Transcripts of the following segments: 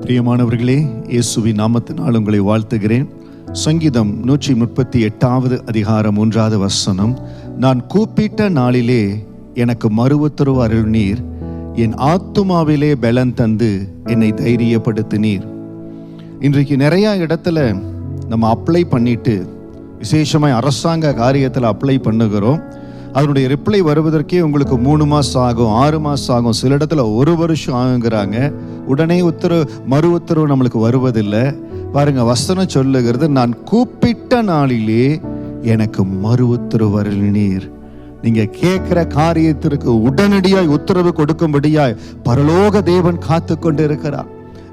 பிரியமானவர்களே, இயேசுவின் நாமத்தினால் உங்களை வாழ்த்துகிறேன். சங்கீதம் 138 அதிகாரம் 1வது வசனம். நான் கூப்பிட்ட நாளிலே எனக்கு மறுஉத்தரவு அருளினீர், என் ஆத்துமாவிலே பலன் தந்து என்னை தைரியப்படுத்தினீர். இன்றைக்கு நிறைய இடத்துல நம்ம அப்ளை பண்ணிட்டு, விசேஷமாய் அரசாங்க காரியத்தில் அப்ளை பண்ணுகிறோம். அதனுடைய ரிப்ளை வருவதற்கே உங்களுக்கு 3 மாதம் ஆகும், 6 மாதம் ஆகும், சில இடத்துல 1 வருஷம் ஆகுங்கிறாங்க. உடனே மறு உத்தரவு நம்மளுக்கு வருவதில்லை. பாருங்க, வசனம் சொல்லுகிறது, நான் கூப்பிட்ட நாளிலே எனக்கு மறு உத்தரவு அருளினீர். நீங்க கேட்கிற காரியத்திற்கு உடனடியாய் உத்தரவு கொடுக்கும்படியாய் பரலோக தேவன் காத்து கொண்டு இருக்கிறார்.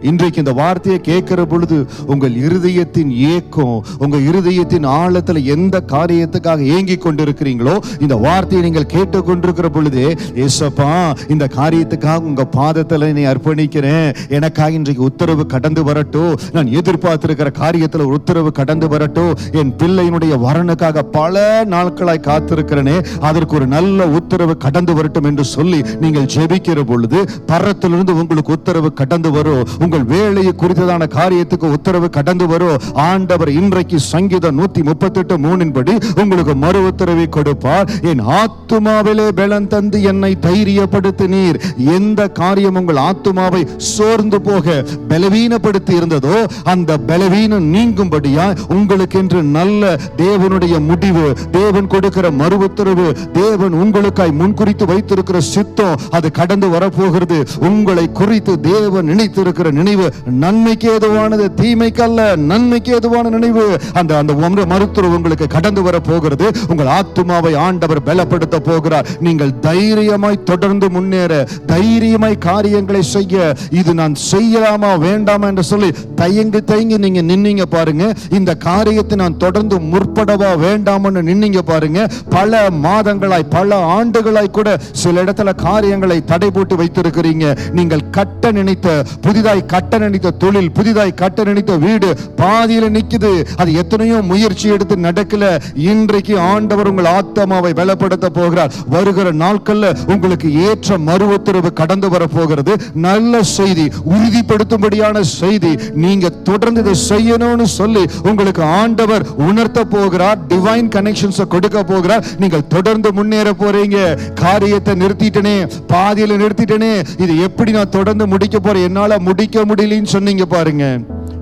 இன்றைக்கு இந்த வார்த்தையை கேட்கிற பொழுது உங்கள் இருதயத்தின் ஏக்கம், உங்க இருதயத்தின் ஆழத்துல எந்த காரியத்துக்காக ஏங்கி கொண்டிருக்கிறீங்களோ, இந்த வார்த்தையை நீங்கள் கேட்டுக்கொண்டிருக்கிற பொழுதே, ஏசப்பா இந்த காரியத்துக்காக உங்க பாதத்துல நீ அர்ப்பணிக்கிறேன், எனக்காக இன்றைக்கு உத்தரவு கடந்து வரட்டும், நான் எதிர்பார்த்திருக்கிற காரியத்துல உத்தரவு கடந்து வரட்டும், என் பிள்ளையினுடைய வரனுக்காக பல நாட்களாய் காத்திருக்கிறேனே, அதற்கு ஒரு நல்ல உத்தரவு கடந்து வரட்டும் என்று சொல்லி நீங்கள் ஜெபிக்கிற பொழுது பரத்திலிருந்து உங்களுக்கு உத்தரவு கடந்து வரும். உங்கள் வேலையை குறித்ததான காரியத்துக்கு உத்தரவு கடந்து வரும். ஆண்டவர் இன்றைக்கு சங்கீதம் 138:3 படி உங்களுக்கு மறு உத்தரவை கொடுப்பார். என் ஆத்துமாவிலே பலன் தந்து என்னை தைரியப்படுத்தினீர். எந்த காரியம் உங்கள் ஆத்துமாவை சோர்ந்து போக பலவீனப்படுத்தி இருந்ததோ, அந்த பலவீனம் நீங்கும்படியா உங்களுக்கென்று நல்ல தேவனுடைய முடிவு, தேவன் கொடுக்கிற மறு உத்தரவு, தேவன் உங்களுக்காய் முன்குறித்து வைத்திருக்கிற சித்தம் அது கடந்து வரப்போகிறது. உங்களை குறித்து தேவன் நினைத்திருக்கிற நினைவு நன்மைக்கு ஏதுவானது, தீமைக்கு அல்ல, நன்மைக்கு ஏதுவான நினைவு. அந்த மருத்துவம் உங்களுக்கு கடந்து வர போகிறது. உங்கள் ஆத்துமாவை ஆண்டவர் பலப்படுத்த போகிறார். நீங்கள் தைரியமாய் தொடர்ந்து முன்னேற, தைரியமாய் காரியங்களை செய்ய, இது நான் செய்யலாமா வேண்டாமா என்று சொல்லி தயங்கி நீங்க நின்னீங்க பாருங்க. இந்த காரியத்தை நான் தொடர்ந்து முற்படவா வேண்டாம்னு நின்னீங்க பாருங்க. பல மாதங்களாய், பல ஆண்டுகளாய் கூட சில இடத்துல காரியங்களை தடை போட்டு வைத்திருக்கிறீங்க. நீங்கள் கட்ட நினைத்த, புதிதாய் கட்ட நினைத்த தொழில், புதிதாய் கட்ட நினைத்த வீடு பாதியில நிக்குது. அது எத்தனையோ முயற்சி எடுத்து நடக்கல. இன்றைக்கு ஆண்டவர் உங்கள் ஆத்மாவை பலப்படுத்த போகிறார். வருகிற நாட்கள்ல உங்களுக்கு ஏற்ற மறு உத்தரவு கடந்து வர போகிறது. நல்ல செய்தி, உறுதிப்படுத்தும்படியான செய்தி. நீங்க தொடர்ந்து இதை செய்யணும்னு சொல்லி உங்களுக்கு ஆண்டவர் உணர்த்த போகிறார். டிவைன் கனெக்ஷன்ஸ் கொடுக்க போகிறார். நீங்கள் தொடர்ந்து முன்னேற போறீங்க. காரியத்தை நிறுத்திட்டனே, பாதியில நிறுத்திட்டனே, இது எப்படி நான் தொடர்ந்து முடிக்க போறேன், என்னால முடிக்க முடியலன்னு சொன்னீங்க பாருங்க.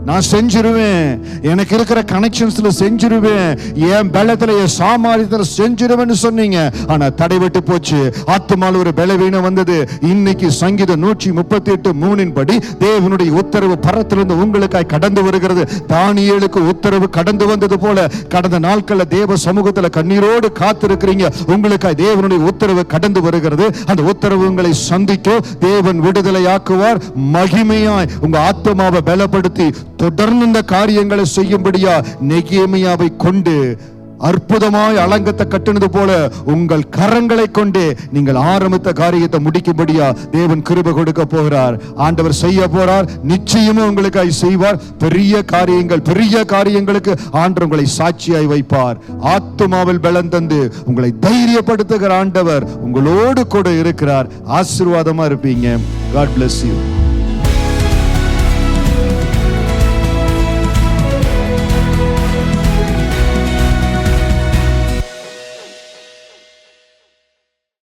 நான் செஞ்சிருவேன், எனக்கு இருக்கிற கனெக்ஷன்ஸ்ல செஞ்சிருவேன், என் பலத்துல, என் சாமர்த்தியத்துல செஞ்சிருவேன்னு சொன்னீங்க. ஆனா தடைபட்டு போச்சு. ஆத்துமால ஒரு பலவீனம் வந்தது. இன்னைக்கு சங்கீதம் 138:3 படி தேவனுடைய உத்தரவு பரத்திலிருந்து உங்களுக்காய் கடந்து வருகிறது. தானியேலுக்கு உத்தரவு கடந்து வந்தது போல கடந்த நாட்கள்ல தேவ சமூகத்துல கண்ணீரோடு காத்திருக்கிறீங்க. உங்களுக்காய் தேவனுடைய உத்தரவு கடந்து வருகிறது. அந்த உத்தரவு உங்களை சந்திக்கும். தேவன் விடுதலையாக்குவார். மகிமையாய் உங்க ஆத்துமாவை பலப்படுத்தி தொடர்ந்து இந்த காரியங்களை செய்யும்படியா நெகேமியாவை கொண்டு அற்புதமாய் அலங்கத்தை கட்டினது போல உங்கள் கரங்களை கொண்டே நீங்கள் ஆரம்பித்த காரியத்தை முடிக்கும்படியா தேவன் கிருபை கொடுக்க போகிறார். ஆண்டவர் செய்ய போறார். நிச்சயமா உங்களுக்காய் செய்வார். பெரிய காரியங்களுக்கு ஆண்டவர் உங்களை சாட்சியாய் வைப்பார். ஆத்துமாவில் பலன் தந்து உங்களை தைரியப்படுத்துகிற ஆண்டவர் உங்களோடு கூட இருக்கிறார். ஆசீர்வாதமா இருப்பீங்க. God bless you.